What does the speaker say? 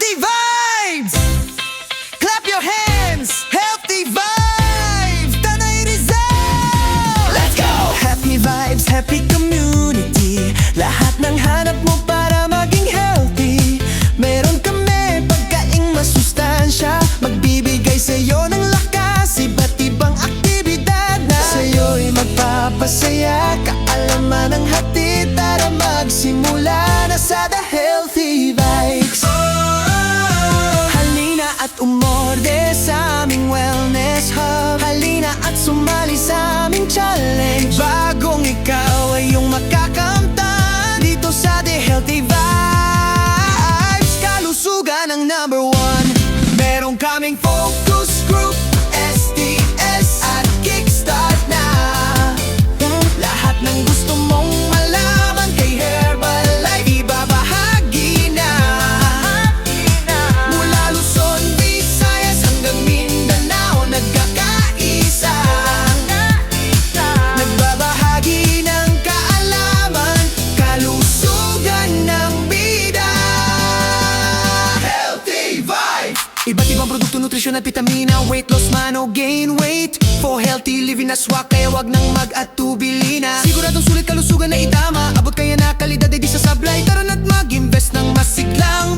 Healthy vibes! Clap your hands! Healthy vibes! Tanay Rizal! Let's go! Happy vibes, happy community. Lahat ng hanap mo para maging healthy. Meron kami pagkaing masustansya, magbibigay sa'yo ng lakas. Iba't ibang aktibidad na sa'yo'y magpapasaya. Kaalaman ang hatid para magsimula na sa The Healthy Vibes. Halina at umorde sa aming wellness hub. Halina at sumali sa aming challenge. Bagong ikaw ay iyong makakamtan dito sa The Healthy Vibes. Kalusugan ang number one. Meron kaming focus group, STS at Kickstart na. Lahat ng gusto mong malaman kay Herbalife ibabahagi na. Mula Luzon, Visayas hanggang Mindanao, nagkakaisa. Nagbabahagi ng kaalaman, kalusugan ng bida. Healthy Vibe! Iba't ibang produkto, nutrisyon at vitamina. Weight loss man o gain weight, for healthy living na swak, kaya wag nang mag-atubili na. Siguradong sulit kalusugan na itama. Abot kaya na kalidad ay di sa sablay. Tara na't mag-invest ng masiglang